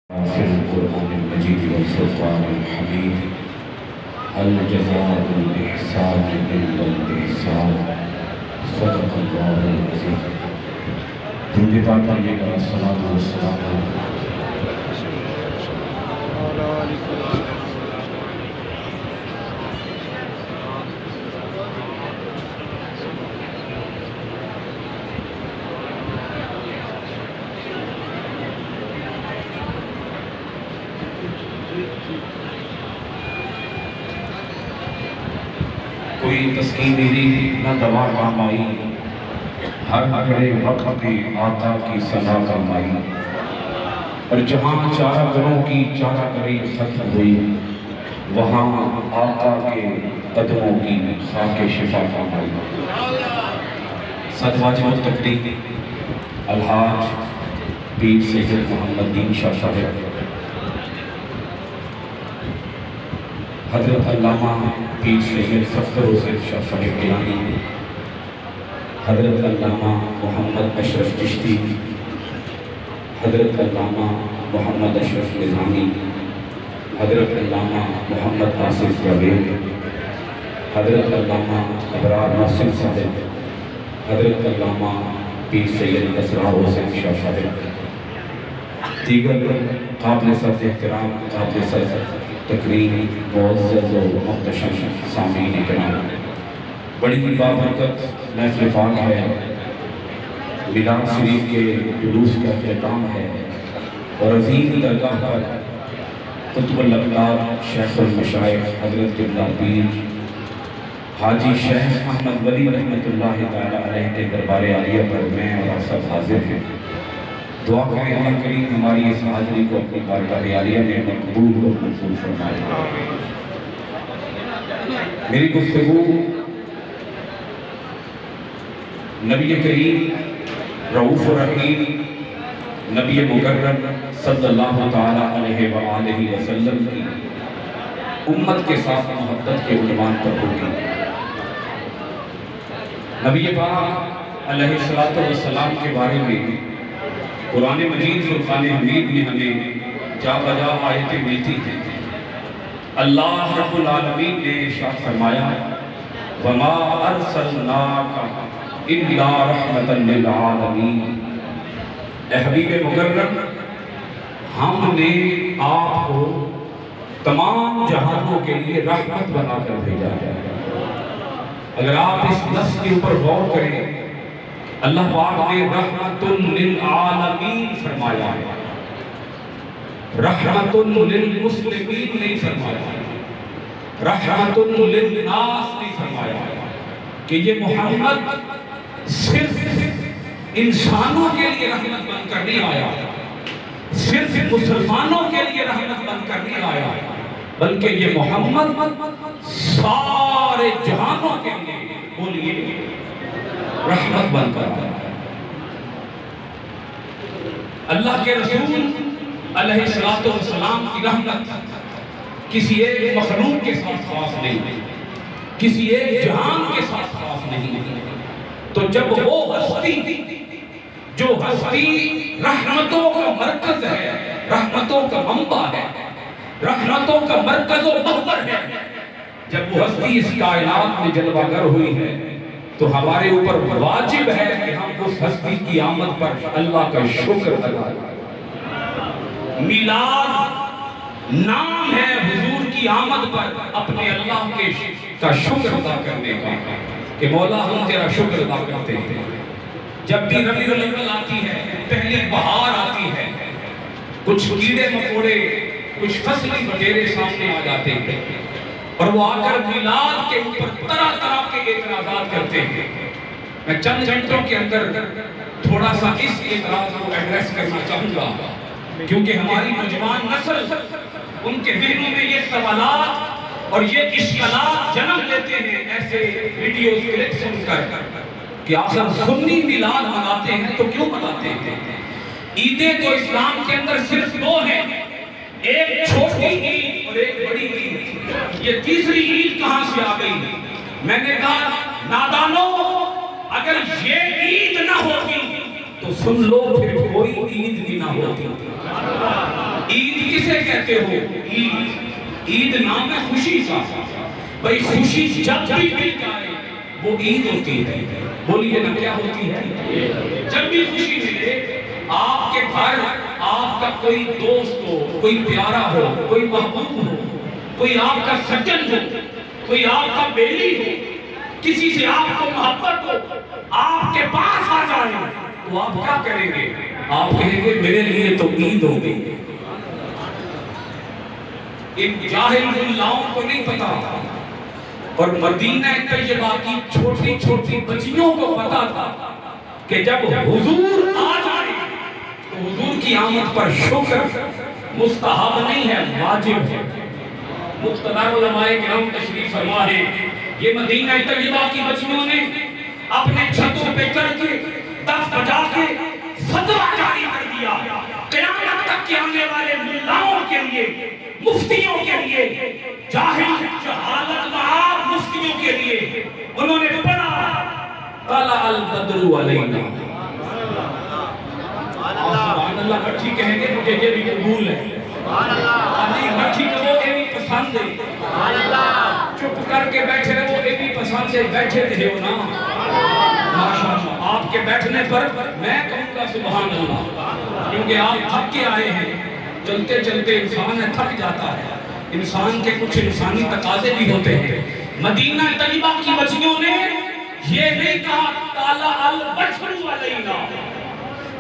في القرآن المجيد والفرقان الحميد هل جزاء الإحسان إلا الإحسان صدق الله العظيم. درود پاک پڑھیے گا. الصلاۃ والسلام کوئی تسکین ملی نہ دوا کام آئی، ہر کھڑے وقت پہ آقا کی صدا کام آئی، اور جہاں چارہ گروں کی چارہ گری ختم ہوئی، وہاں آقا کے قدموں کی خاک شفا کام آئی. صد واجب التقریم الحاج پیر سید محمد دین شاہ صاحب، حضرت علامہ پیر سید فخر حسین شاہ صاحب گیلانی، حضرت علامہ محمد اشرف چشتی، حضرت علامہ محمد اشرف نظامی، حضرت علامہ محمد آصف جاوید، حضرت علامہ ابرار محسن صاحب، حضرت علامہ پیر سید اسرار حسین شاہ صاحب، دیگر قابل صد احترام، قابل صد تکریم، معزز و محتشم سامعین کرام، بڑی بابرکت محفل پاک ہے. میلاد شریف کے جلوس کا اختتام ہے، اور عظیم درگاہ پر قطب الاقطاب شیخ المشائخ حضرت قبلہ پیر حاجی شیخ احمد ولی رحمۃ اللہ تعالی علیہ کے دربار عالیہ پر میں اور آپ سب حاضر ہیں. دعا کریں اللہ کریم ہماری اس حاضری کو اپنی بارگاہ عالیہ میں مقبول و منظور فرمائے. میری گفتگو نبی کریم رؤوف الرحیم نبی مکرم صلی اللہ تعالی علیہ وآلہ وسلم کی امت کے ساتھ محبت کے عنوان پر ہوگی. نبی پاک علیہ السلام کے بارے میں قرآن مجید فرقان حمید میں ہمیں جا بجا آیتیں ملتی ہیں. اللہ رب العالمین نے ارشاد فرمایا وَمَا أَرْسَلْنَاكَ إِلَّا رَحْمَةً لِلْعَالَمِينَ. اے حبیب مکرم، ہم نے آپ کو تمام جہانوں کے لیے رحمت بنا کر بھیجا ہے. اگر آپ اس لفظ کے اوپر غور کریں، اللہ پاک نے رحمت للعالمین فرمایا ہے، رحمت للمسلمین نہیں فرمایا ہے، رحمت للناس نہیں فرمایا ہے، کہ یہ محمد صرف انسانوں کے لیے رحمت بن کر نہیں آیا، صرف مسلمانوں کے لیے رحمت بن کر نہیں آیا، بلکہ یہ محمد سارے جہانوں کے لیے بولیے رحمت بن کر آیا. اللہ کے رسول علیہ السلام کی رحمت کسی ایک مخلوق کے ساتھ خاص نہیں، کسی ایک جہان کے ساتھ خاص نہیں. تو جب وہ ہستی جو ہستی رحمتوں کا مرکز ہے، رحمتوں کا منبع ہے، رحمتوں کا مرکز و محور ہے، جب وہ ہستی اس کائنات میں جلوہ گر ہوئی ہے، تو ہمارے اوپر واجب ہے کہ ہم اس ہستی کی آمد پر اللہ کا شکر ادا کریں. میلاد نام ہے حضور کی آمد پر اپنے اللہ کا شکر ادا کرنے کا، کہ مولا ہم تیرا شکر ادا کرتے ہیں. جب بھی ربیع الاول آتی ہے، پہلے بہار آتی ہے، کچھ کیڑے مکوڑے، کچھ فصلی وغیرہ سامنے آ جاتے ہیں، اور وہ آ کر میلاد کے اوپر طرح طرح کے اعتراضات کرتے ہیں. میں چند گھنٹوں کے اندر تھوڑا سا اس اعتراض کو ایڈریس کرنا چاہوں گا، کیونکہ ہماری نوجوان نسل ان کے ذہنوں میں یہ سوالات اور یہ اشکالات جنم لیتے ہیں ایسے ویڈیو کلپ سن کر کہ آخر سنی میلاد مناتے ہیں تو کیوں مناتے ہیں؟ عیدیں تو اسلام کے اندر صرف دو ہیں، ایک چھوٹی عید اور ایک بڑی عید. یہ تیسری عید کہاں سے آ گئی؟ میں نے کہا نادانوں، اگر یہ عید نہ ہوتی تو سن لو پھر کوئی عید بھی نہ ہوتی. عید کہتے ہو عید، عید نام ہے خوشی کا، بھئی خوشی جب بھی مل جائے وہ عید ہوتی ہے۔ بولیے نا کیا ہوتی ہے؟ جب بھی خوشی ملے، آپ کے گھر آپ کا کوئی دوست ہو، کوئی پیارا ہو، کوئی محبوب ہو، کوئی آپ کا سجن ہو، کوئی آپ کا بیلی ہو، کسی سے آپ کو محبت ہو، آپ کے پاس آ جائے تو آپ کیا کریں گے؟ آپ کہیں گے میرے لیے تو عید ہو گئی۔ ان جاہل ملاؤں کو نہیں پتا، اور مدینہ طیبہ کی چھوٹی چھوٹی بچیوں کو پتا تھا کہ جب حضور آ جائے تو حضور کی آمد پر شکر مستحب نہیں ہے، واجب ہے۔ مقتدر علماء کرام تشریف فرما ہے، یہ مدینہ طیبہ کی بچیوں نے اپنے چھتوں پہ چڑھ کے دف بجا کے فتویٰ جاری کر دیا، قیامت تک کے آنے والے ملاؤں کے لیے، مفتیوں کے لیے، جاہل جہالت معاب مفتیوں کے لیے انہوں نے پڑھا طلع البدر علینا۔ سبحان اللہ بچی کہیں گے مجھے یہ بھی قبول ہے، نہیں بچی کہو یہ بھی پسند ہے، چپ کر کے بیٹھے رہو یہ بھی پسند ہے، بیٹھے رہے ہو نا ماشاءاللہ۔ آپ کے بیٹھنے پر میں کہوں گا سبحان اللہ، کیونکہ آپ تھک کے آئے ہیں، چلتے چلتے انسان تھک جاتا ہے، انسان کے کچھ انسانی تقاضے بھی ہوتے ہیں۔ مدینہ طیبہ کی بچیوں نے یہ نہیں کہا طلع البدر علینا،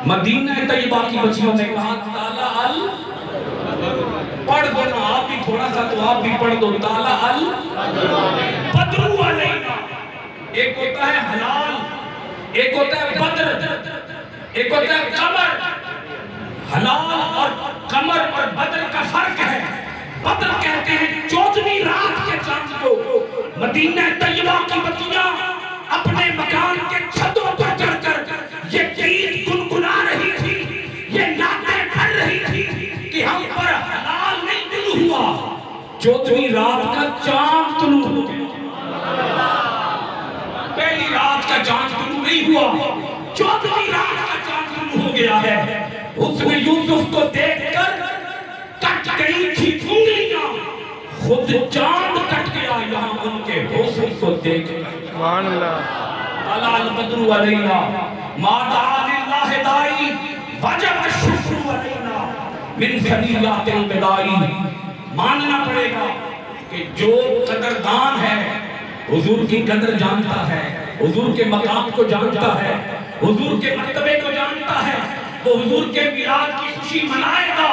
مدینہ طیبہ کی بچیوں نے کہا طلع پڑھ دو نا آپ بھی تھوڑا سا، تو آپ بھی پڑھ دو طلع البدر علینا۔ ایک ہوتا ہے حلال، ایک ہوتا ہے بدر، ایک ہوتا ہے قمر۔ حلال اور قمر اور بدر کا فرق ہے۔ بدر کہتے ہیں 14ویں رات کے چاند کو مدینہ طیبہ کی بچیاں اپنے مکان کے چھتوں پر چڑھ کر یہ گیت گنگنا رہی تھی، یہ نعتیں پڑھ رہی تھی کہ ہم پر حلال نہیں طلوع ہوا، 14ویں رات کا چاند طلوع ہو گیا۔ پہلی رات کا چاند طلوع نہیں ہوا، 14ویں رات کا چاند طلوع ہو گیا ہے۔ اس نے یوسف کو دیکھ کر کٹ گئی تھی انگلیاں، خود چاند کٹ گیا یہاں ان کے حسن کو دیکھ کر۔ سبحان اللہ۔ طلع البدر علینا ما دعا للہ دائی وجب الشکر علینا من ثنیات الودائی۔ ماننا پڑے گا کہ جو قدردان ہے حضور کی قدر جانتا ہے، حضور کے مقام کو جانتا ہے، حضور کے مرتبے کو جانتا ہے، وہ حضور کے میلاد کی خوشی منائے گا۔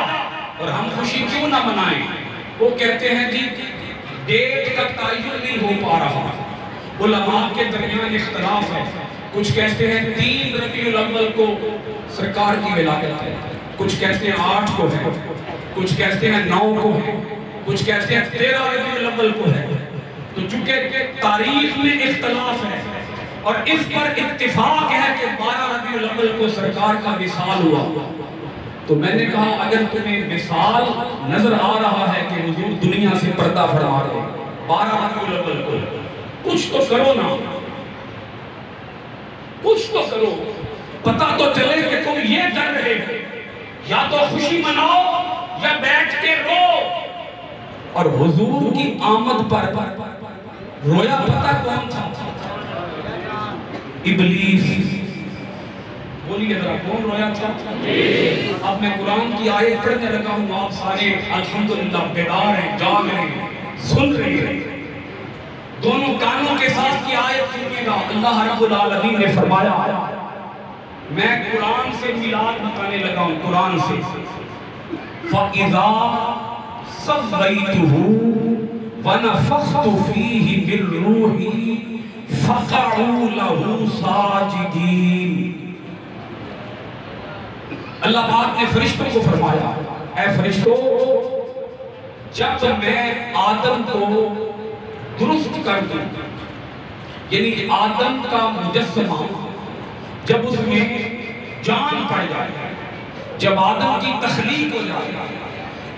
اور ہم خوشی کیوں نہ منائیں؟ وہ کہتے ہیں جی ڈیٹ کا تعین نہیں ہو پا رہا، علماء کے درمیان اختلاف ہے، کچھ کہتے ہیں 3 ربیع الاول کو سرکار کی ولادت ہے، کچھ کہتے ہیں 8 کو ہے، کچھ کہتے ہیں 9 کو ہے، کچھ کہتے ہیں 13 ربیع الاول کو ہے۔ تو چونکہ تاریخ میں اختلاف ہے اور اس پر اتفاق ہے کہ 12 ربیع الاول کو سرکار کا وصال ہوا، تو میں نے کہا اگر تمہیں وصال نظر آ رہا ہے کہ حضور دنیا سے پردہ فرما رہے 12 ربیع الاول کو، کچھ تو کرو نا، کچھ تو کرو، پتہ تو چلے کہ تم یہ کر رہے ہو، یا تو خوشی مناؤ یا بیٹھ کے رو۔ اور حضور کی آمد پر رویا پتہ کون تھا؟ ابلیس۔ بولیے ذرا کون رویا تھا؟ اب میں قرآن کی آیت پڑھنے لگا ہوں، آپ سارے الحمدللہ بیدار ہیں، جاگ رہے ہیں، سن رہے ہیں، دونوں کانوں کے ساتھ کی آیت سنیے گا۔ اللہ رب العالمین نے فرمایا، میں قرآن سے میلاد بتانے لگا ہوں، قرآن سے فَإِذَا صَوَّيْتُهُ وَنَفَخْتُ فِيهِ مِن رُّوحِي فَقَعُوا لَهُ سَاجِدِينَ۔ اللہ پاک نے فرشتوں کو فرمایا، اے فرشتوں، جب میں آدم کو درست کر دوں، یعنی آدم کا مجسمہ جب اس میں جان پڑ جائے، جب آدم کی تخلیق ہو جائے،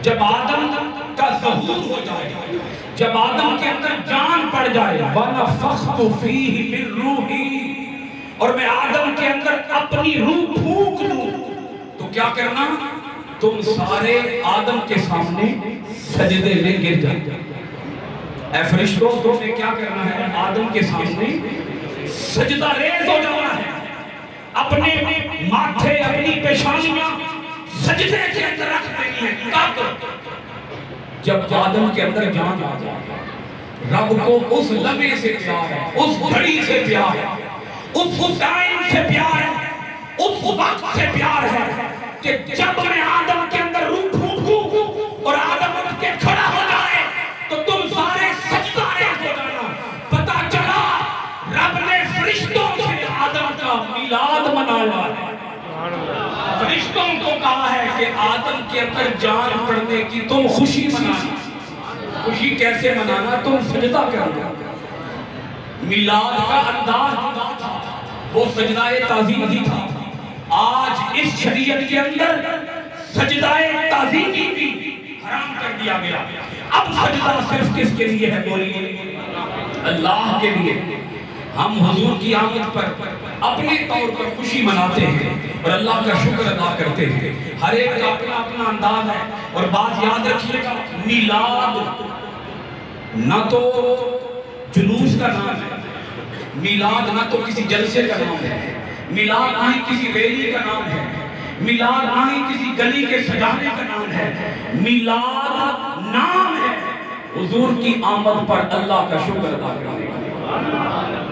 جب آدم کا ظہور ہو جائے، جب آدم کے اندر جان پڑ جائے، وَنَفَخْتُ فِيهِ مِن رُّوحِي، اور میں آدم کے اندر اپنی روح پھونک لوں، تو کیا کرنا؟ تم سارے آدم کے سامنے سجدے میں گر جاتے. اے فرشتوں تم نے کیا کرنا ہے؟ آدم کے سامنے سجدہ ریز ہو جانا ہے. اپنے ماتھے اپنی پیشانیاں سجدے کے اندر رکھ دینی ہے. کب؟ جب آدم کے اندر جان آ جائے. رب کو اس لمحے سے پیار ہے، اس گھڑی سے پیار ہے، اس ٹائم سے پیار ہے، اس وقت سے پیار ہے کہ جب میں آدم کے اندر روح پھونکوں اور آدم اٹھ کے کھڑا ہو جائے تو تم سارے سجدہ ریز ہو جانا. پتہ چلا رب نے فرشتوں سے آدم کا میلاد منایا ہے. فرشتوں کو کہا ہے کہ آدم کے اندر جان پڑنے کی تم خوشی منانا. خوشی کیسے منانا؟ تم سجدہ کرنا. میلاد کا انداز وہ سجدہ تعظیمی تھا. آج اس شریعت کے اندر سجدہ تعظیمی بھی حرام کر دیا گیا. اب سجدہ صرف کس کے لیے ہے؟ بولیے. اللہ کے لیے. ہم حضور کی آمد پر اپنے طور پر خوشی مناتے ہیں اور اللہ کا شکر ادا کرتے ہیں. ہر ایک کا اپنا اپنا انداز ہے. اور بات یاد رکھیے گا، میلاد نہ تو جلوس کا نام ہے، میلاد نہ تو کسی جلسے کا نام ہے، میلاد نہ ہی کسی ریلی کا نام ہے، میلاد نہ ہی کسی گلی کے سجانے کا نام ہے. میلاد نام ہے حضور کی آمد پر اللہ کا شکر ادا کرنے کا.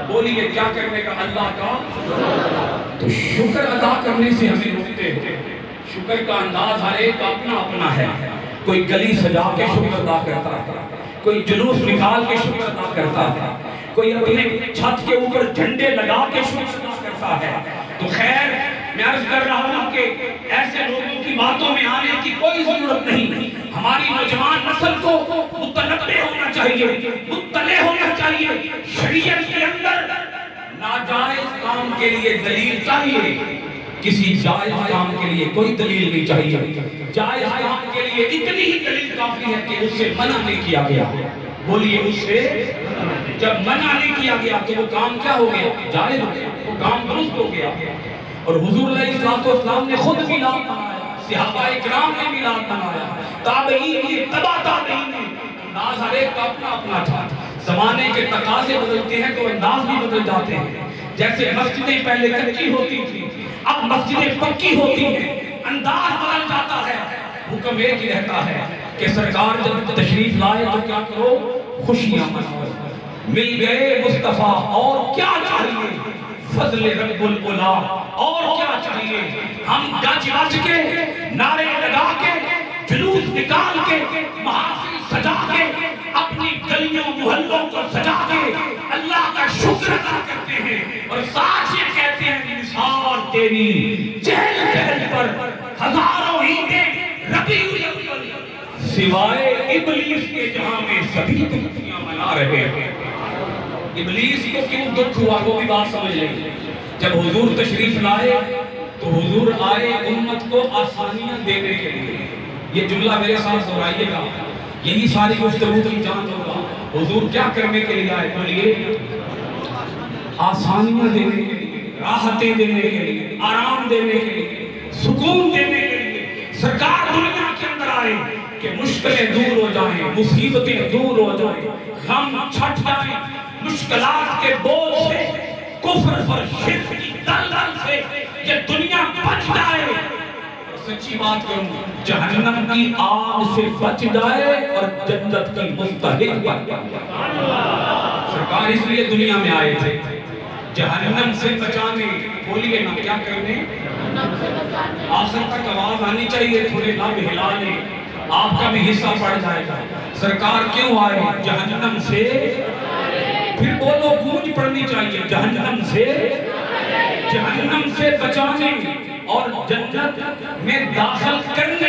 بولیے کیا کرنے کا؟ اللہ کا. تو شکر ادا کرنے سے ہمیں روکتے ہیں. شکر کا انداز ہر ایک کا اپنا اپنا ہے. کوئی گلی سجا کے شکر ادا کرتا ہے، کوئی جلوس نکال کے شکر ادا کرتا ہے، کوئی اپنے چھت کے اوپر جھنڈے لگا کے شکر ادا کرتا ہے. تو خیر میں عرض کر رہا ہوں کہ ایسے لوگوں کی باتوں میں آنے کی کوئی ضرورت نہیں. ہماری نوجوان نسل کو متنبہ ہونا چاہیے، مطلع ہونا چاہیے. شریعت کے اندر ناجائز کام کے لیے دلیل چاہیے، کسی جائز کام کے لیے کوئی دلیل نہیں چاہیے. جائز کام کے لیے اتنی ہی دلیل کافی ہے کہ اس سے منع نہیں کیا گیا. بولیے اس سے جب منع نہیں کیا گیا تو وہ کام کیا ہو گیا؟ جائز ہو گیا، وہ کام درست ہو گیا. اور حضور علیہ السلام نے خود میلاد منایا، صحابہ اکرام نے میلاد منایا، تابعین نے، تبع تابعین نے. انداز ہر ایک کا اپنا اپنا تھا. زمانے کے تقاضے بدلتے ہیں تو انداز بھی بدل جاتے ہیں. جیسے مسجدیں پہلے کچی ہوتی تھی، اب مسجدیں پکی ہوتی ہیں، انداز بدل جاتا ہے. حکم ایک ہی رہتا ہے کہ سرکار جب تشریف لائے تو کیا کرو؟ خوشیاں مناؤ. مل گئے مصطفیٰ اور کیا چاہیے؟ فضل رب العلا اور کیا چاہیے؟ ہم گج گج کے نعرے لگا کے جلوس نکال کے محافل سجا کے اپنی گلیوں محلوں کو سجا کے اللہ کا شکر ادا کرتے ہیں اور ساتھ یہ کہتے ہیں نثار تیری چہل پہل پر ہزاروں عیدیں ربیع الاول سوائے ابلیس کے جہاں میں سبھی خوشیاں منا رہے ہیں. ابلیس کو کیوں دکھ ہوا وہ بھی بات سمجھ لیں. جب حضور تشریف لائے تو حضور آئے امت کو آسانیاں دینے کے لیے. یہ جملہ میرے ساتھ دہرائیے گا، یہی ساری گفتگو کی جان ہوگا. حضور کیا کرنے کے لیے آئے؟ بولیے آسانیاں دینے کے لیے، راحتیں دینے کے لیے، آرام دینے کے لیے، سکون دینے کے لیے. سرکار دنیا کے اندر آئے کہ مشکلیں دور ہو جائیں، مصیبتیں دور ہو جائیں، غم چھٹ جائیں، مشکلات کے بوجھ سے، کفر پر شرک کی دلدل سے یہ دنیا بچ جائے. سچی بات کروں، جہنم کی آگ سے بچ جائے اور جنت کی مستحق بن جائے. سرکار اس لیے دنیا میں آئے تھے جہنم سے بچانے. بولیے نا کیا کرنے؟ آخر تک آواز آنی چاہیے، تھوڑے لب ہلا لیں، آپ کا بھی حصہ پڑ جائے گا. سرکار کیوں آئے؟ جہنم سے. پھر بولو گونج پڑنی چاہیے، جہنم سے بچانے اور جنت میں داخل کرنے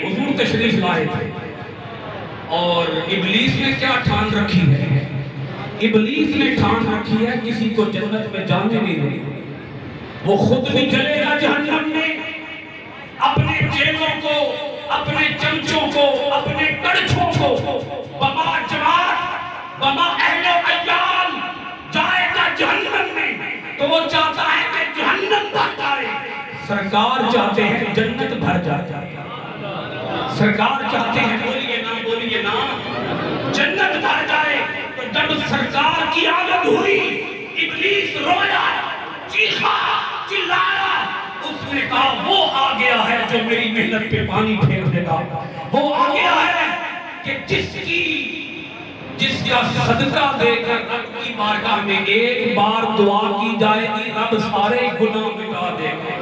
حضور تشریف لائے تھے. اور ابلیس نے کیا ٹھان رکھی ہے؟ ابلیس نے ٹھان رکھی ہے کسی کو جنت میں جانے نہیں دے. وہ خود بھی جلے گا جہنم میں، اپنے چیلوں کو، اپنے چمچوں کو، اپنے کڑچھوں کو، بما جماعت، بما اہل و عیال جائے گا جہنم میں. تو وہ چاہتا ہے کہ جہنم بھر جائے، سرکار چاہتے ہیں جنت بھر جائے. سرکار چاہتے ہیں بولیے نا جنت بھر جائے. تو جب سرکار کی آمد ہوئی ابلیس رویا, چیخا, چلایا. اس نے کہا وہ آ گیا ہے جو میری محنت پہ پانی پھیر دے گا. وہ آ گیا ہے کہ جس کا صدقہ دے کر رب کی بارگاہ میں ایک بار دعا کی جائے گی رب سارے گناہ مٹا دے گا.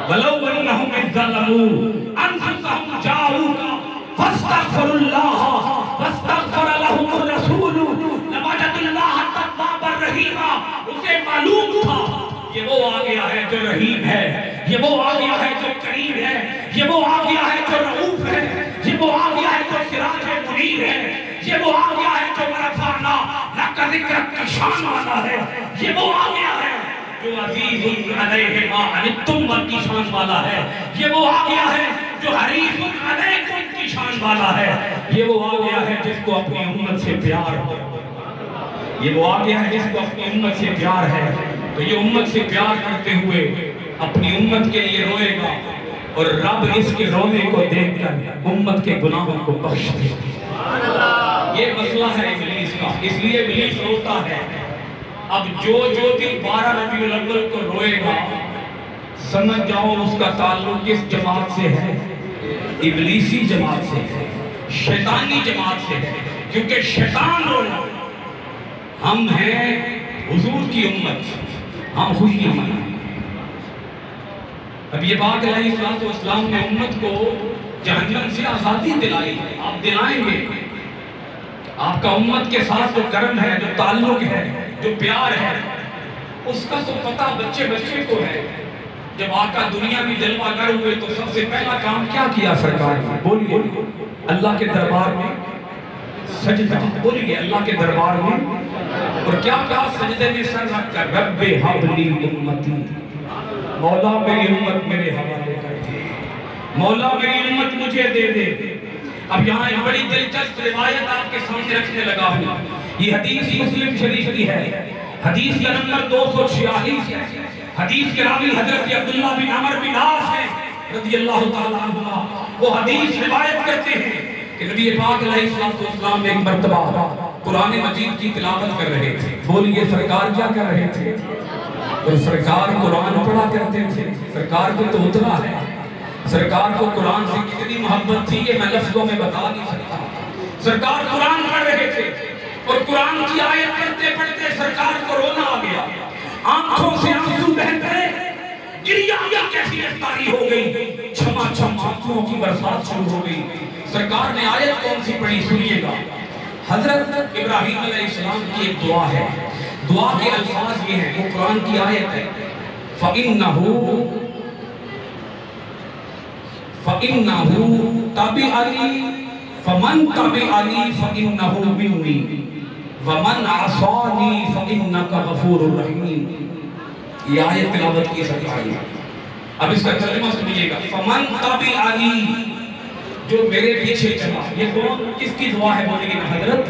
وَلَوْ أَنَّهُمْ إِذْ ظَلَمُوا أَنفُسَهُمْ جَاءُوكَ فَاسْتَغْفَرُوا اللَّهَ وَاسْتَغْفَرَ لَهُمُ الرَّسُولُ لَوَجَدُوا اللَّهَ تَوَّابًا رَحِيمًا. اسے معلوم تھا یہ وہ آ گیا ہے جو رحیم ہے, یہ وہ آ گیا ہے جو کریم ہے, یہ وہ آ گیا ہے جو رؤوف ہے, یہ وہ آ گیا ہے جو سراج منیر ہے, یہ وہ آ گیا ہے جو رفعنا لک ذکرک کی شان والا ہے, یہ وہ آ گیا ہے جو عزیز علیہ ما عنتم کی شان والا ہے, یہ وہ آ گیا ہے جو حریص علیکم کی شان والا ہے, یہ وہ آ گیا ہے جس کو اپنی امت سے پیار ہے, یہ وہ آ گیا ہے جس کو اپنی امت سے پیار ہے. تو یہ امت سے پیار کرتے ہوئے اپنی امت کے لیے روئے گا اور رب اس کے رونے کو دیکھ کر امت کے گناہوں کو بخش دے گا. یہ مسئلہ ہے ابلیس کا, اس لیے ابلیس روتا ہے. اب جو دن 12 ربیع الاول کو روئے گا سمجھ جاؤ اس کا تعلق کس جماعت سے ہے, ابلیسی جماعت سے ہے, شیطانی جماعت سے ہے. کیونکہ شیطان رونا, ہم ہیں حضور کی امت, ہم خوشی منائیں. اب یہ بات علیہ السلام نے امت کو جہنم سے آزادی دلائی, آپ دلائیں گے. آپ کا امت کے ساتھ جو کرم ہے, جو تعلق ہے, جو پیار ہے, اس کا تو پتہ بچے کو ہے. جب آقا دنیا میں جلوہ گر ہوئے تو سب سے پہلا کام کیا کیا سرکار نے؟ بولیے اللہ کے دربار میں سجدہ, بولیے اللہ کے دربار میں, اور کیا کہا سجدے میں سر رکھ کر رب ہب لی امتی, مولا میری امت میرے حوالے کر دے, مولا میری امت مجھے دے دے. اب یہاں ایک بڑی دلچسپ روایت آپ کے سامنے رکھنے لگا ہوں. یہ حدیث مسلم شریف کی ہے, حدیث کا نمبر 246 ہے. حدیث کے راوی حضرت عبداللہ بن عمر بن عاص ہیں رضی اللہ تعالیٰ عنہ. وہ حدیث روایت کرتے ہیں کہ نبی پاک علیہ السلام ایک مرتبہ قرآن مجید کی تلاوت کر رہے تھے. بولیے سرکار کیا کر رہے تھے؟ اور سرکار قرآن پڑھا کرتے تھے. سرکار کو تو اتنا ہے, سرکار کو قرآن سے کتنی محبت تھی یہ میں لفظوں میں بتا نہیں سکتا. سرکار قرآن پڑھ رہے تھے اور قرآن کی آیت پڑھتے پڑھتے سرکار کو رونا آ گیا, آنکھوں سے آنسو بہہ گئے, گریہ کیفیت طاری ہو گئی, چھما چھم آنسوؤں کی برسات شروع ہو گئی. سرکار نے آیت کون سی پڑھی سنیے گا. حضرت ابراہیم علیہ السلام کی ایک دعا ہے, دعا کے الفاظ یہ ہیں, وہ قرآن کی آیت ہے, فَإِنَّهُ تَبِعَنِي فَمَنْ تَبِعَنِي فَإِنَّهُ مِنِّي وَمَنْ عَصَانِي فَإِنَّكَ غَفُورٌ رَحِيمٌ. یہ آیت تلاوت کی سرکار ہے. اب اس کا ترجمہ سنیے گا. فَمَنْ تَبِعَنِي, جو میرے پیچھے چلا. یہ کون کس کی دعا ہے؟ بولیں گے حضرت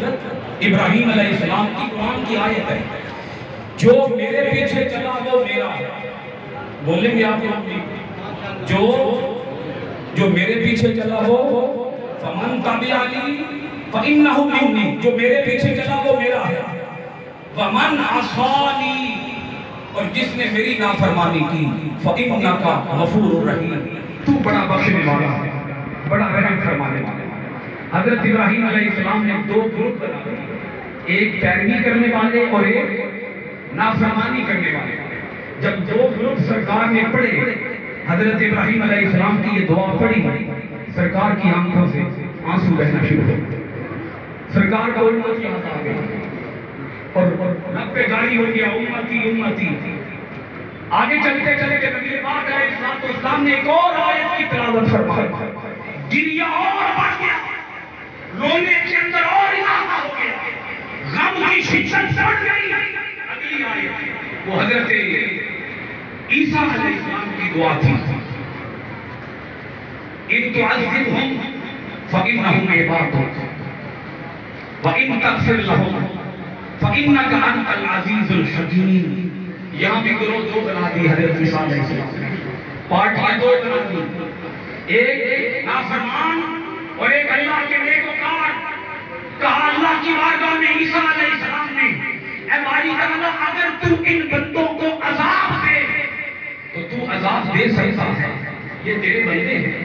ابراہیم علیہ السلام کی قرآن کی آیت ہے. جو میرے پیچھے چلا وہ میرا ہے. بولیں گے آپ جو میرے پیچھے چلا وہ فمن تبعنی فإنہ منی, جو میرے پیچھے چلا وہ میرا ہے. ومن عصانی, اور جس نے میری نافرمانی کی فإنک غفور رحیم, تو بڑا بخشنے والا ہے, بڑا رحم فرمانے والا ہے. حضرت ابراہیم علیہ السلام نے 2 گروپ بنا دیے, ایک پیروی کرنے والے اور ایک نافرمانی کرنے والے. جب 2 گروپ سرکار نے پڑھے, حضرت ابراہیم علیہ السلام کی یہ دعا پڑھی, سرکار کی آنکھوں سے آنسو بہنا شروع ہو. سرکار کا امت یاد آ گیا اور رب پہ جاری ہو گیا, امتی امتی. آگے چلتے چلتے نبی پاک علیہ السلام نے ایک اور آیت کی تلاوت فرمائی. گریہ اور بڑھ گیا, رونے کے اندر اور اضافہ ہو گیا, غم کی شدت بڑھ گئی. اگلی آیت وہ حضرت عیسیٰ علیہ السلام کی دعا تھی, ان تعذبہم فإنہم عبادک وإن تغفر لهم فإنك أنت العزيز الحكيم. یہاں بھی گروہ 2 بنا دی حضرت عیسیٰ علیہ السلام نے, پارٹیاں 2 بنا دی. ایک نافرمان اور ایک اللہ کے نیکوکار، کہا اللہ کی بارگاہ میں عیسیٰ علیہ السلام نے، اے باری تعالیٰ اگر تو ان بندوں کو عذاب دے تو تو عذاب دے سکتا ہے، یہ تیرے بندے ہیں،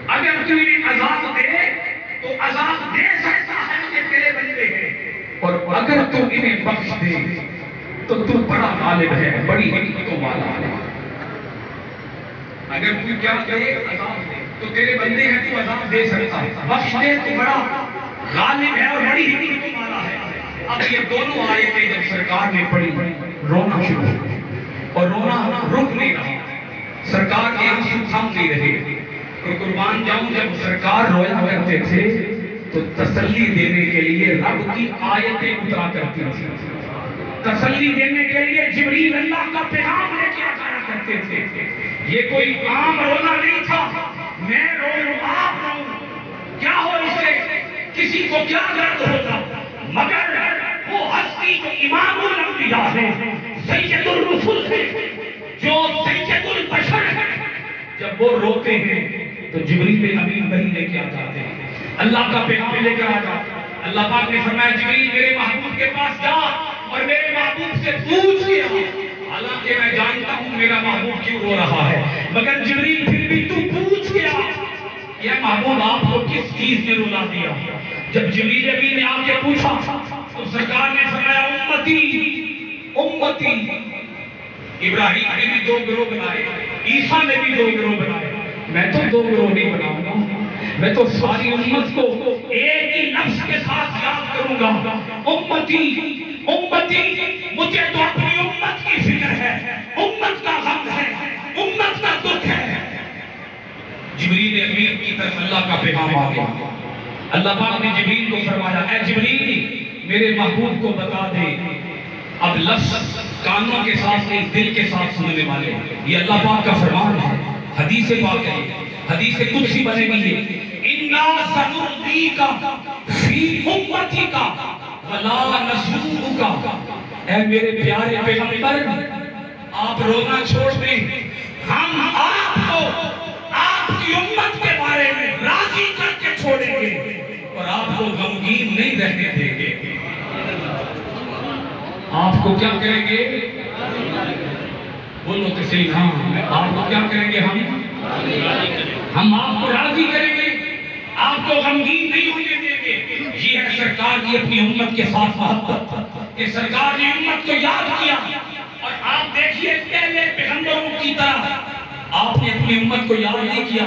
اگر تو انہیں عذاب دے تو عذاب دے سکتا ہے، یہ تیرے بندے ہیں، اور اگر تو انہیں بخش دے تو بڑا غالب ہے، بڑی حکمتوں والا ہے۔ اگر تو کیا کہے عذاب دے تو تیرے بندے ہیں، تو عذاب دے سکتا ہے، بخش دے تو بڑا غالب ہے اور بڑی حکمتوں والا ہے۔ اب یہ دونوں آیتیں جب سرکار نے پڑھی، رونا شروع ہوا اور رونا رک نہیں رہا، سرکار کے آنسو تھم نہیں رہے۔ اور قربان جاؤں جب سرکار رویا کرتے تھے تو تسلی دینے کے لیے رب کی آیتیں اترا کرتی تھی، تسلی دینے کے لیے جبریل اللہ کا پیغام لے کے آیا کرتے تھے۔ یہ کوئی عام رونا نہیں تھا، میں رو آپ رو، کیا ہو اس سے کسی کو کیا درد ہوتا، مگر وہ ہستی جو امام الانبیاء ہے، سید الرسل ہے، جو سید البشر ہے، جب وہ روتے ہیں تو جبریل امین وحی لے کے آ جاتے ہیں، اللہ کا پیغام لے کے آ جاتے ہیں۔ اللہ پاک نے فرمایا جبریل میرے محبوب کے پاس جا اور میرے محبوب سے پوچھ کے آ، حالانکہ میں جانتا ہوں میرا محبوب کیوں رو رہا ہے، مگر جبریل پھر بھی تو پوچھ کے آ، یہ محبوب آپ کو کس چیز نے رلا دیا؟ جب جبریل امین نے آ کے پوچھا تو سرکار نے فرمایا امتی امتی، ابراہیم نے بھی 2 گروہ بنائے، عیسیٰ نے بھی 2 گروہ بنائے، میں تو 2 گروہ نہیں بناؤں گا، میں تو ساری امت کو ایک ہی لفظ کے ساتھ یاد کروں گا، امتی امتی، مجھے تو اپنی امت کی فکر ہے، امت کا غم ہے، امت کا دکھ ہے۔ جبریل امین کی طرف اللہ کا پیغام آ گیا، اللہ پاک نے جبریل کو فرمایا اے جبریل میرے محبوب کو بتا دے، اب لفظ کانوں کے ساتھ نہیں دل کے ساتھ سننے والے، یہ اللہ پاک کا فرمان ہے، حدیث پاک ہے، حدیث قدسی بنے گی ہے، اِنَّا سَنُرْضِيكَ فِي أُمَّتِكَ وَلَا نَسُوءُكَ، اے میرے پیارے پیغمبر آپ رونا چھوڑ دیں، ہم آپ کو آپ کی امت کے بارے میں راضی کر کے چھوڑیں گے اور آپ کو غمگین نہیں رہنے دیں گے۔ آپ کو کیا کریں گے؟ بولو تو صحیح، ہاں آپ کو کیا کریں گے؟ ہم آپ کو راضی کریں گے، آپ کو غمگین نہیں ہونے دیں گے۔ یہ ہے سرکار کی اپنی امت کے ساتھ محبت کہ سرکار نے امت کو یاد کیا، اور آپ دیکھیے پہلے پیغمبروں کی طرح آپ نے اپنی امت کو یاد نہیں کیا۔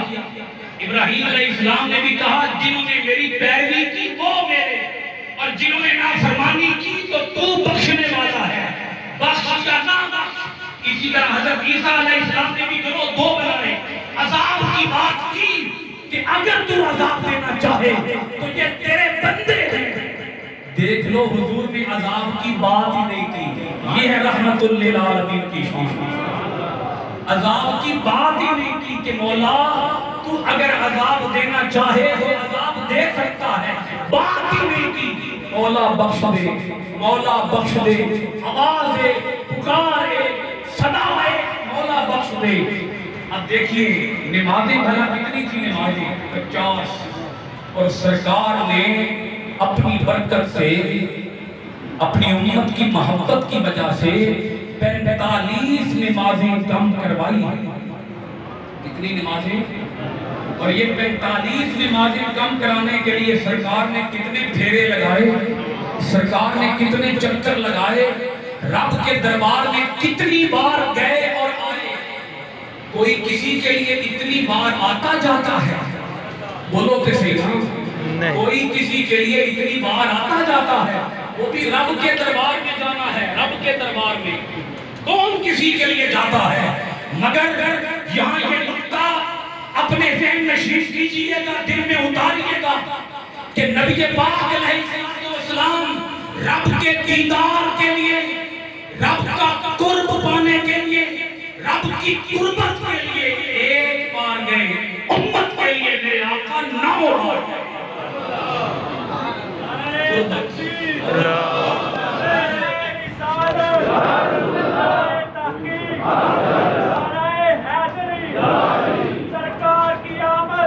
ابراہیم علیہ السلام نے بھی کہا جنہوں نے میری پیروی کی وہ میرے، اور جنہوں نے نافرمانی کی تو بخشنے والا ہے، بخش یا نہ بخش۔ اسی طرح حضرت عیسیٰ علیہ السلام نے بھی گروہ 2 بنائے، عذاب کی بات کی کہ اگر تو عذاب دینا چاہے تو یہ تیرے بندے ہیں۔ دیکھ لو حضور نے عذاب کی بات ہی نہیں کی، یہ ہے رحمت للعالمین کی شان، عذاب کی بات ہی نہیں کی کہ مولا تو اگر عذاب دینا چاہے تو عذاب دے سکتا ہے، بات ہی نہیں کی مولا بخش دے، مولا بخش دے، آوازیں پکارے صدایں مولا بخش دے۔ اب دیکھیے نمازیں بھلا کتنی تھی؟ نمازیں 50، اور سرکار نے اپنی برکت سے اپنی امت کی محبت کی وجہ سے 45 نمازیں کم کروائی۔ کتنی نمازیں؟ اور یہ 45 نمازیں کم کرانے کے لیے سرکار نے کتنے پھیرے لگائے، سرکار نے کتنے چکر لگائے، رب کے دربار میں کتنی بار گئے اور آئے۔ کوئی کسی کے لیے اتنی بار آتا جاتا ہے؟ بولو کہ صحیح، کوئی کسی کے لیے اتنی بار آتا جاتا ہے؟ وہ بھی رب کے دربار میں جانا ہے، رب کے دربار میں کون کسی کے لیے جاتا ہے؟ مگر یہاں یہ نقطہ اپنے ذہن میں نشیش کیجئے گا، دل میں اتاریے گا کہ نبی پاک علیہ السلام رب کے دیدار کے لیے، رب کا قرب پانے کے لیے، رب کی قربت کے لیے ایک بار گئے، امت کے لیے میرے آقا 9 بار۔ سرکار کی آمد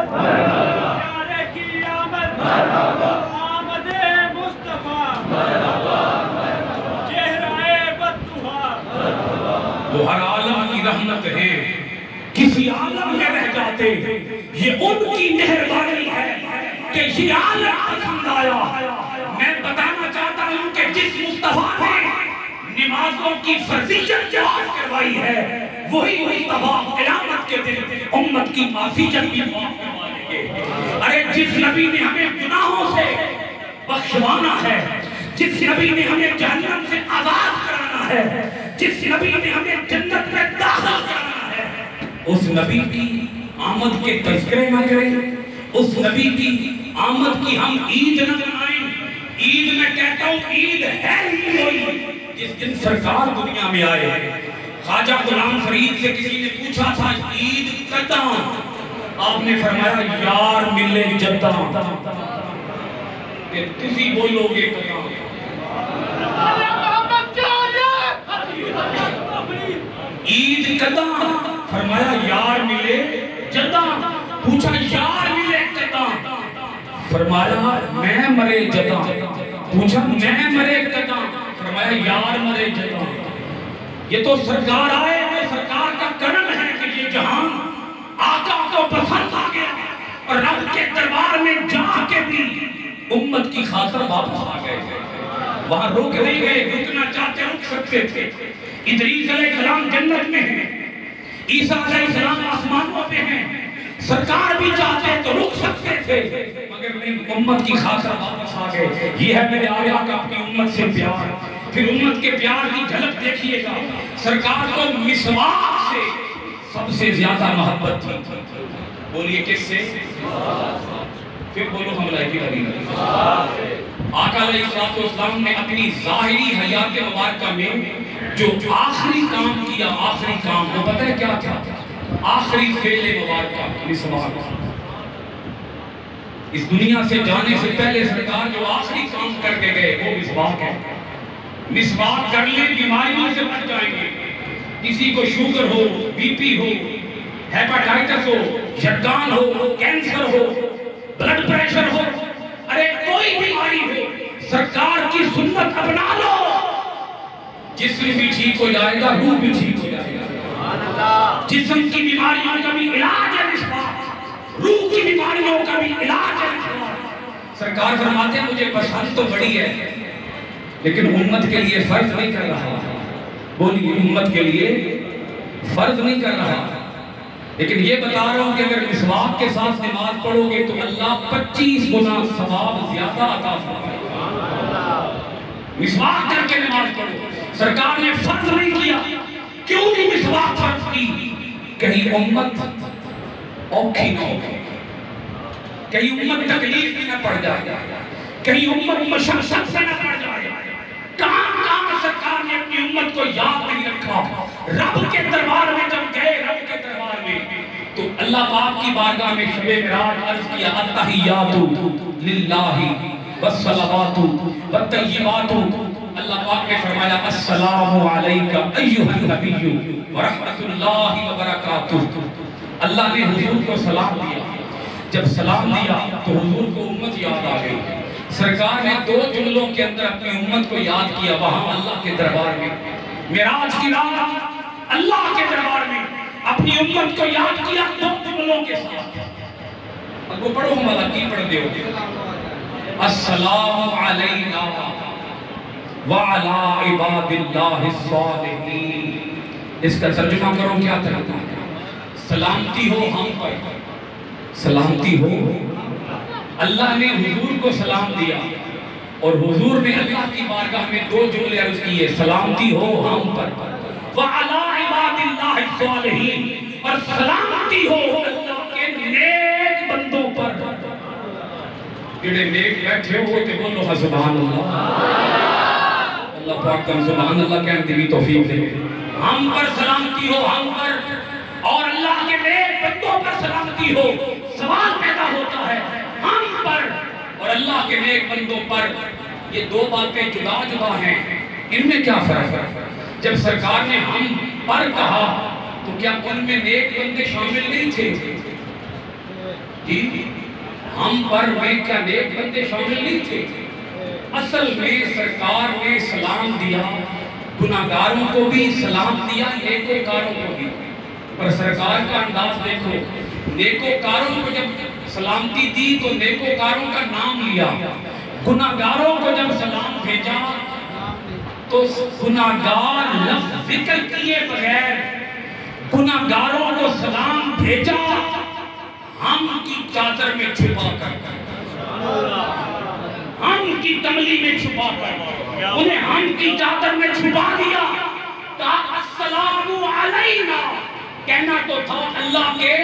پیارے کی آمد آمد مصطفیٰ چہرہ بددعا وہ ہر عالم کی رحمت ہے، کسی عالم میں رہ جاتے، یہ ان کی مہربانی ہے کہ یہ عالم پسند آیا۔ میں بتانا چاہتا ہوں کہ جس مصطفیٰ نے نمازوں کی فرضیت جواز کروائی ہے، وہی مصطفیٰ قیامت کے دن امت کی معصیت بھی معاف کروائیں گے۔ ارے جس نبی نے ہمیں گناہوں سے بخشوانا ہے، جس نبی نے ہمیں جہنم سے آزاد کرانا ہے، جس نبی نے ہمیں جنت میں داخل کرانا ہے، اس نبی کی آمد کے تذکرے نہ کریں، اس نبی کی آمد کی ہم عید نہ منائیں۔ عید میں کہتا ہوں عید ہے ہی وہی جس دن سرکار دنیا میں آئے۔ خواجہ غلام فرید سے کسی نے پوچھا تھا عید کداں؟ آپ نے فرمایا یار ملے جداں۔ کہ تسی بولو گے کداں؟ عید کداں؟ فرمایا یار ملے جداں۔ پوچھا یار ملے کداں؟ فرمایا میں مرے جداں۔ پوچھا میں مرے کداں؟ فرمایا یار مرے جداں۔ یہ تو سرکار آئے، یہ سرکار کا کرم ہے کہ یہ جہان آقا کو پسند آ گیا اور رب کے دربار میں جا کے بھی امت کی خاطر واپس آ گئے۔ وہاں رک نہیں گئے، رکنا چاہتے رک سکتے تھے۔ ادریس علیہ السلام جنت میں ہیں، عیسیٰ علیہ السلام آسمانوں پہ ہیں، سرکار بھی چاہتے تو رک سکتے تھے، مگر نہیں، امت کی خاطر واپس آ گئے۔ یہ ہے میرے آقا کا اپنی امت سے پیار۔ پھر امت کے پیار کی جھلک دیکھیے گا، سرکار کو مسواک سے سب سے زیادہ محبت تھی۔ بولیے کس سے؟ پھر بولو ہم لائکی لگی آقا علیہ السلام نے اپنی ظاہری حیات مبارکہ میں جو آخری کام کیا، آخری کام وہ پتہ ہے کیا تھا؟ آخری فعل مبارکہ مسواک۔ اس دنیا سے جانے سے پہلے سرکار جو آخری کام کر کے گئے وہ مسواک ہے۔ مسواک کر لیں بیماریوں سے بچ جائیں گے۔ کسی کو شوگر ہو، بی پی ہو، ہیپاٹائٹس ہو، شرکان ہو، کینسر ہو، بلڈ پریشر ہو، ارے کوئی بیماری ہو، سرکار کی سنت اپنا لو، جسم بھی ٹھیک ہو جائے گا، روح بھی ٹھیک ہو جائے گا۔ جسم کی بیماریوں کا بھی علاج ہے مسواک، روح کی بیماریوں کا بھی علاج ہے مسواک۔ سرکار فرماتے ہیں مجھے پسند تو بڑی ہے لیکن امت کے لیے فرض نہیں کر رہا۔ بولیے امت کے لیے فرض نہیں کر رہا، لیکن یہ بتا رہا ہوں کہ اگر مسواک کے ساتھ نماز پڑھو گے تو اللہ 25 گنا ثواب زیادہ عطا فرمائے گا۔ مسواک کر کے نماز پڑھو۔ سرکار نے فرض نہیں کیا، کیوں نہیں مسواک فرض کی؟ کہیں امت اوکھی نہ ہو، کہیں امت تکلیف میں نہ پڑ جائے، کہیں امت مشقت سے نہ پڑ جائے۔ کہاں سرکار نے اپنی امت کو یاد نہیں رکھا؟ رب کے دربار میں جب گئے، رب کے دربار میں تو اللہ پاک کی بارگاہ میں شب معراج عرض کیا التحیات للہ والصلوات والطیبات۔ اللہ پاک نے فرمایا السلام علیکہ ایھا النبی ورحمۃ اللہ وبرکاتہ۔ اللہ نے حضور کو سلام دیا، جب سلام دیا تو حضور کو امت یاد آ گئی۔ سرکار نے 2 جملوں کے اندر اپنی امت کو یاد کیا، وہاں اللہ کے دربار میں معراج کی رات اللہ کے دربار میں اپنی امت کو یاد کیا 2 جملوں کے ساتھ۔ اب وہ پڑھو ہمارا کی پڑھ دے ہوگی السلام علینا وعلا عباد اللہ الصالحین۔ اس کا ترجمہ کرو کیا ترجمہ ہے؟ سلامتی ہو ہم پر، سلامتی ہو۔ اللہ نے حضور کو سلام دیا اور حضور نے اللہ کی بارگاہ میں 2 جملے عرض کیے، سلامتی ہو ہم پر وعلا عباد اللہ الصالحین، اور سلامتی ہو اللہ کے نیک بندوں پر۔ جڑے نیک بیٹھے ہو تے بولو سبحان اللہ۔ اللہ پاک کا سبحان اللہ کہنے دی توفیق دے۔ ہم پر سلامتی ہو، ہم پر اور اللہ کے نیک بندوں پر سلامتی ہو۔ سوال پیدا ہوتا ہے ہم پر اور اللہ کے نیک بندوں پر، یہ 2 باتیں جدا جدا ہیں، ان میں کیا فرق ہے؟ جب سرکار نے ہم پر کہا تو کیا ان میں نیک بندے شامل نہیں تھے؟ جی ہم پر میں کیا نیک بندے شامل نہیں تھے؟ اصل میں سرکار نے سلام دیا، گناہگاروں کو بھی سلام دیا، نیکوکاروں کو بھی۔ پر سرکار کا انداز دیکھو، نیکوکاروں کو جب سلامتی دی تو نیکوکاروں کا نام لیا، گناہگاروں کو جب سلام بھیجا تو گناہگار لفظ ذکر کیے بغیر گناہگاروں کو سلام بھیجا، ہم کی چادر میں چھپا کر، ہم کی کملی میں چھپا کر، انہیں ہم کی چادر میں چھپا دیا۔ السلام علینا کہنا تو تھا اللہ کے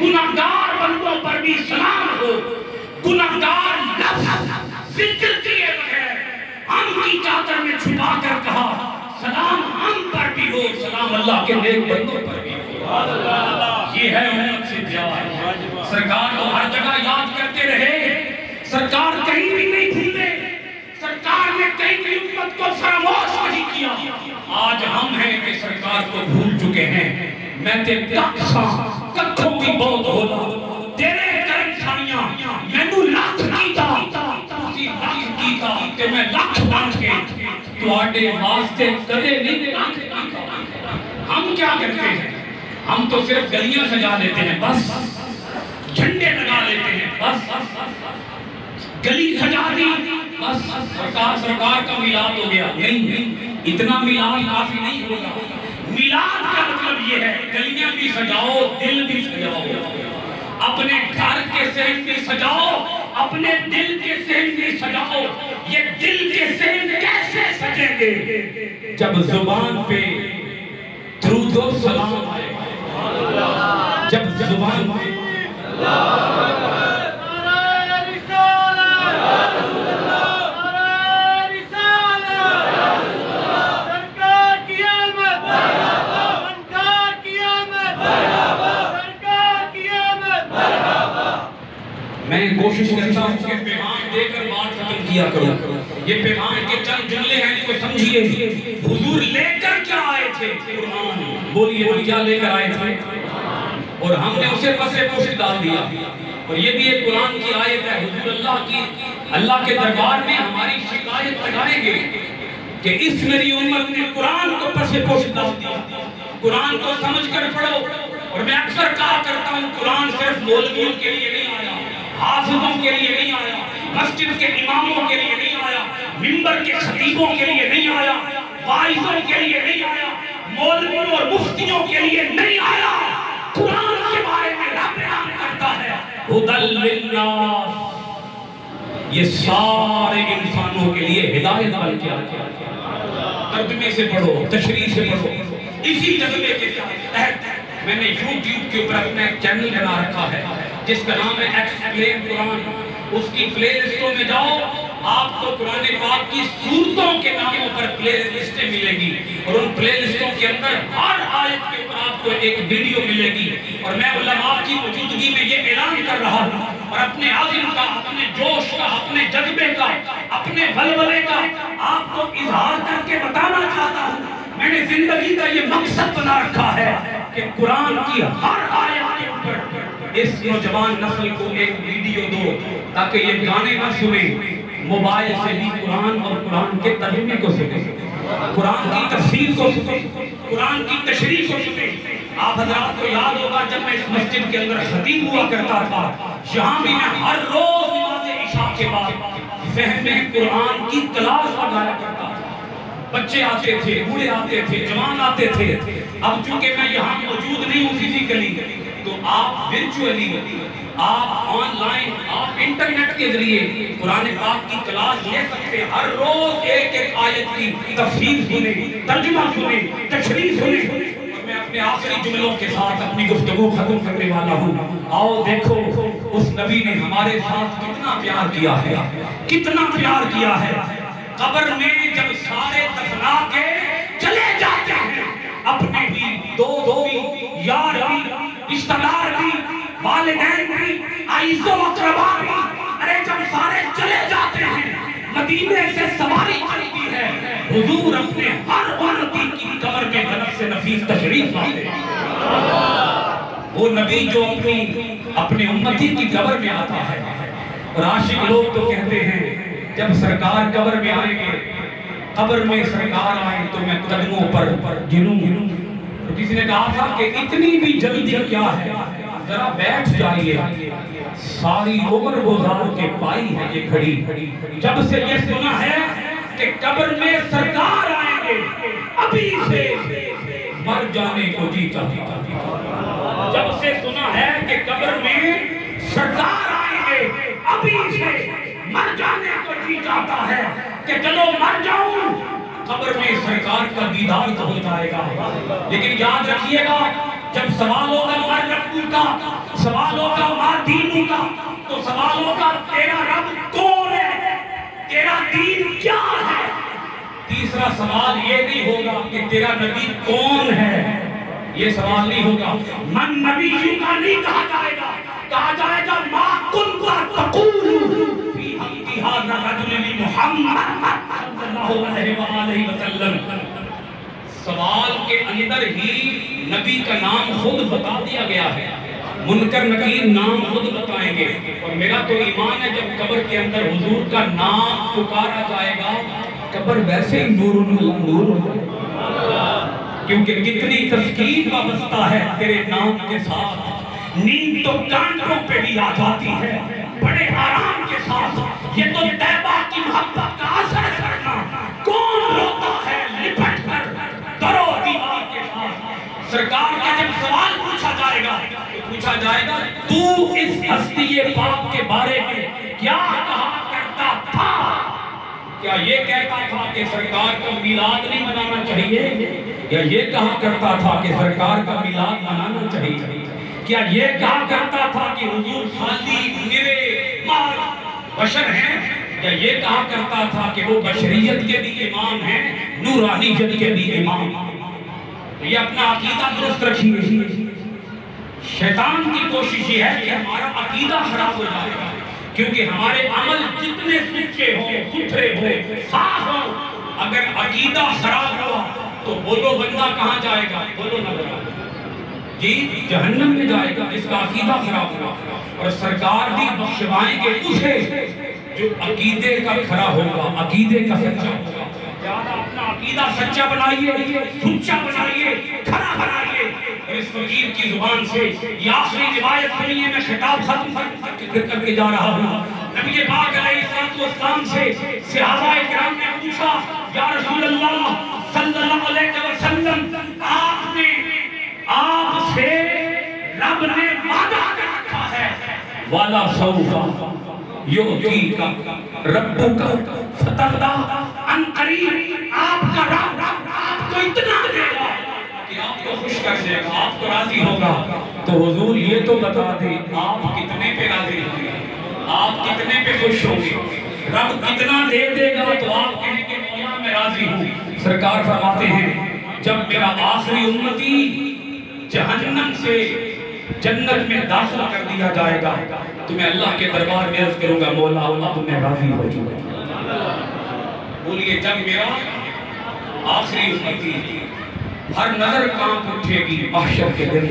گناہگار بندوں پر بھی سلام ہو، گناہگار لفظ ذکر کیے بغیر ہم کی چادر میں چھپا کر کہا سلام ہم پر بھی ہو، سلام اللہ کے نیک بندوں پر بھی ہو۔ یہ ہے امت سے پیار۔ سرکار کو ہر جگہ یاد کرتے رہے، سرکار کہیں بھی نہیں بھولے، سرکار نے کہیں بھی امت کو فراموش نہیں کیا۔ آج ہم ہیں کہ سرکار کو بھول چکے ہیں۔ میں تے ککھوں کی بہت ہولا تیرے کرم سانیاں مینوں لکھ کیتا، تسی لکھ کیتا کہ میں لکھ بن کے تواڈے واسطے کدے نہیں کیتا۔ ہم کیا کرتے ہیں؟ ہم تو صرف گلیاں سجا لیتے ہیں، بس جھنڈے لگا لیتے ہیں، بس گلی سجا دی، بس سرکار کا میلاد ہو گیا۔ نہیں، اتنا میلاد کافی نہیں ہوگا۔ میلاد کا مطلب یہ ہے گلیاں بھی سجاؤ، دل بھی سجاؤ، اپنے گھر کے صحن بھی سجاؤ، اپنے دل کے صحن بھی سجاؤ۔ یہ دل کے صحن کیسے سجیں گے؟ جب زبان پہ درود و سلام آئے، جب زبان پہ میں کوشش کرتا ہوں کہ پیغام دے کر بات ختم کیا کروں۔ یہ پیغام کے چند جملے ہیں ان کو سمجھیے۔ حضور لے کر کیا آئے تھے؟ قرآن۔ بولیے وہ کیا لے کر آئے تھے؟ اور ہم نے اسے پسے پوش ڈال دیا۔ اور یہ بھی ایک قرآن کی آیت ہے، حضور اللہ کے دربار میں ہماری شکایت لگائیں گے کہ اس میری امت نے قرآن کو پسے پوش ڈال دیا۔ قرآن کو سمجھ کر پڑھو۔ اور میں اکثر کہا کرتا ہوں قرآن صرف مولویوں کے لیے نہیں آیا، حافظوں کے لیے نہیں آیا، مسجد کے اماموں کے لیے نہیں آیا، منبر کے خطیبوں کے لیے نہیں آیا، واعظوں کے لیے نہیں آیا، مولویوں اور مفتیوں کے لیے نہیں آیا۔ قرآن کے بارے میں رب بیان کرتا ہے ہدی للناس، یہ سارے انسانوں کے لیے ہدایت بن کے آیا۔ ترجمے سے پڑھو، تشریح سے پڑھو۔ اسی جذبے کے تحت میں نے یوٹیوب کے اوپر اپنا ایک چینل بنا رکھا ہے جس کا نام ہے ایکسپلین قرآن۔ اس کی پلے لسٹوں میں جاؤ، آپ کو قرآن پاک کی سورتوں کے ناموں پر پلے لسٹیں ملے گی، اور ان پلے لسٹوں کے اندر ہر آیت کے اوپر آپ کو ایک ویڈیو ملے گی۔ اور میں علماء کی موجودگی میں یہ اعلان کر رہا ہوں اور اپنے عزم کا، اپنے جوش کا، اپنے جذبے کا، اپنے ولولے کا آپ کو اظہار کر کے بتانا چاہتا ہوں۔ میں نے زندگی کا یہ مقصد بنا رکھا ہے کہ قرآن کی ہر آیت کے اوپر اس نوجوان نسل کو ایک ویڈیو دو تاکہ یہ گانے نہ سنیں، موبائل سے بھی قرآن اور قرآن کے ترجمے کو سنیں، قرآن کی تفسیر کو سنیں، قرآن کی تشریح کو سنیں۔ آپ حضرات کو یاد ہوگا جب میں اس مسجد کے اندر خطیب ہوا کرتا تھا، یہاں بھی میں ہر روز نماز عشاء کے بعد فہم قرآن کی کلاس لگایا کرتا تھا۔ بچے آتے تھے، بوڑھے آتے تھے، جوان آتے تھے۔ اب چونکہ میں یہاں موجود نہیں ہوں فزیکلی، تو آپ ورچولی، آپ آن لائن، آپ انٹرنیٹ کے ذریعے قرآن پاک کی کلاس لے سکتے۔ ہر روز ایک ایک آیت کی تفسیر سنیں، ترجمہ سنیں، تشریح سنیں۔ اور میں اپنے آخری جملوں کے ساتھ اپنی گفتگو ختم کرنے والا ہوں۔ آؤ دیکھو اس نبی نے ہمارے ساتھ کتنا پیار کیا ہے، کتنا پیار کیا ہے۔ قبر میں جب سارے دفنا کے چلے جاتے ہیں، اپنے بھی، دوست بھی، یار بھی، رشتہ دار بھی، والدین بھی، عزیز و اقربا بھی، ارے جب سارے چلے جاتے ہیں، مدینے سے سواری چلتی ہے، حضور اپنے ہر امتی کی قبر میں بنفس نفیس تشریف لاتے ہیں۔ وہ نبی جو اپنے امتی کی قبر میں آتا ہے. اور عاشق لوگ تو کہتے ہیں جب سرکار قبر میں آئیں گے، قبر میں سرکار آئیں تو میں قدموں پر گروں. تو کسی نے کہا تھا کہ اتنی بھی جلدی کیا ہے، ذرا بیٹھ جائیے، ساری عمر گزار کے پائی ہے یہ کھڑی. جب سے یہ سنا ہے کہ قبر میں سرکار آئیں گے، ابھی سے مر جانے کو جی چاہتا. جب سے سنا ہے کہ قبر میں سرکار آئیں گے، ابھی سے مر جانے کو جی چاہتا ہے کہ چلو مر جاؤں، قبر میں سرکار کا دیدار تو ہو جائے گا. لیکن یاد رکھیے گا، جب سوال ہوگا مر ربو کا، سوال ہوگا ماں دینوں کا، تو سوال ہوگا تیرا رب کون ہے، تیرا دین کیا ہے. تیسرا سوال یہ نہیں ہوگا کہ تیرا نبی کون ہے، یہ سوال نہیں ہوگا. من نبیوں کا نہیں کہا جائے گا، کہا جائے گا ما کنت تقول فی حق ھذا الرجل محمد صلی اللہ علیہ وآلہ وسلم. سوال کے اندر ہی نبی کا نام خود بتا دیا گیا ہے. منکر نکیر نام خود بتائیں گے. اور میرا تو ایمان ہے جب قبر کے اندر حضور کا نام پکارا جائے گا، قبر ویسے ہی نور نور ہو جائے گا. کیونکہ کتنی تذکیر وابستہ ہے تیرے نام کے ساتھ. نیند تو کانٹوں پہ بھی آ جاتی ہے بڑے آرام کے ساتھ. یہ تو طیبہ کی محبت کا اثر کرنا. کون روتا ہے لپٹ کر درو دیوار کے ساتھ. سرکار کا جب سوال پوچھا جائے گا تو پوچھا جائے گا تو اس ہستی پاک کے بارے میں کیا کہا کرتا تھا. کیا یہ کہتا تھا کہ سرکار کا میلاد نہیں منانا چاہیے، یا یہ کہا کرتا تھا کہ سرکار کا میلاد منانا چاہیے. کیا یہ کہا کرتا تھا کہ حضور خالی میرے بشر ہیں، یا یہ کہا کرتا تھا کہ وہ بشریت کے بھی امام ہیں، نورانیت کے بھی امام. یہ اپنا عقیدہ درست رکھیے. شیطان کی کوشش یہ ہے کہ ہمارا عقیدہ خراب ہو جائے گا، کیونکہ ہمارے عمل جتنے سچے ہوں، ستھرے ہوں، صاف ہوں، اگر عقیدہ خراب ہوا تو بولو بندہ کہاں جائے گا، بولو نہ بولو جی جہنم میں جائے گا جس کا عقیدہ خراب ہوا. اور سرکار بھی بخشوائیں گے اسے جو عقیدے کا کھرا ہوگا، عقیدے کا سچا ہوگا. زیادہ اپنا عقیدہ سچا بنائیے، سچا بنائیے، کھرا بنائیے. اور اس فقیر کی زبان سے یہ آخری روایت سنیے، میں خطاب ختم کر کے جا رہا ہوں. نبی پاک علیہ السلام سے صحابہ کرام نے پوچھا، یا رسول اللہ صلی اللہ علیہ وسلم، آپ سے رب نے وعدہ رکھا ہے، والا سوف یعطیک ربک فترضی، ان قریب آپ کا رب آپ کو اتنا دے گا کہ آپ کو خوش کر دے گا، آپ کو راضی ہوگا. تو حضور یہ تو بتا دیں آپ کتنے پہ راضی ہوں گے، آپ کتنے پہ خوش ہوں گے، رب کتنا دے دے گا تو آپ کہیں گے مولا میں راضی ہوں. سرکار فرماتے ہیں جب میرا آخری امتی جہنم سے جنت میں داخل کر دیا جائے گا تو میں اللہ کے دربار میں عرض کروں گا مولا اب میں راضی ہو چکا. بولیے جب میرا آخری امتی، ہر نظر کانپ اٹھے گی محشر کے دن،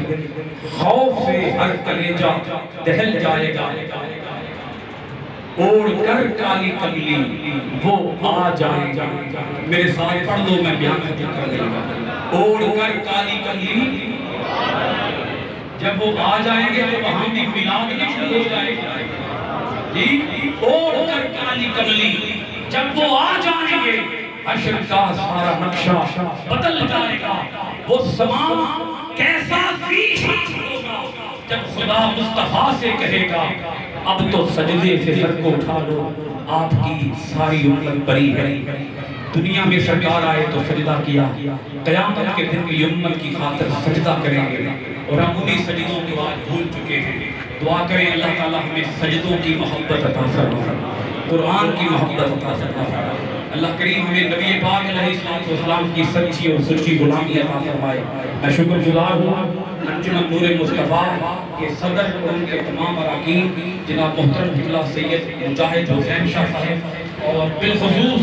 خوف سے ہر کلیجہ دہل جائے گا. اوڑھ کر کالی کملی وہ آ جائے گا. میرے ساتھ پڑھ دو میں بیان کر دوں گا. اوڑھ کر کالی کملی جب وہ آ جائیں گے تو وہاں بھی میلاد نہیں شروع ہو جائے گا جی. اوڑھ کر کالی کملی جب وہ آ جائیں گے حشر کا سارا نقشہ بدل جائے گا. وہ سما کیسا ذیشان ہوگا جب خدا مصطفیٰ سے کہے گا اب تو سجدے سے سر کو اٹھا لو، آپ کی ساری امت بری ہے. دنیا میں سرکار آئے تو سجدہ کیا، قیامت کے دن کی امت کی خاطر سجدہ کریں گے اور ہم انہی سجدوں کو آج بھول چکے ہیں. دعا کریں اللہ تعالیٰ ہمیں سجدوں کی محبت عطا فرمائے، قرآن کی محبت عطا فرمائے. اللہ کریم ہمیں نبی پاک علیہ السلام کی سچی اور سچی غلامی عطا فرمائے. میں شکر گزار ہوں انجمن نور مصطفیٰ کے صدر اور ان کے تمام اراکین جناب محترم حضرت سید مجاہد حسین شاہ صاحب اور بالخصوص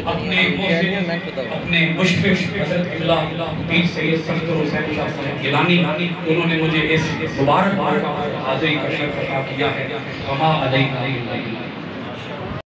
اپنے مشفق حضرت قبلہ پیر سید صفدر حسین شاہ صاحب گیلانی، انہوں نے مجھے اس مبارک بار کا حاضری کا شرف عطا کیا ہے. وما علینا الا البلاغ.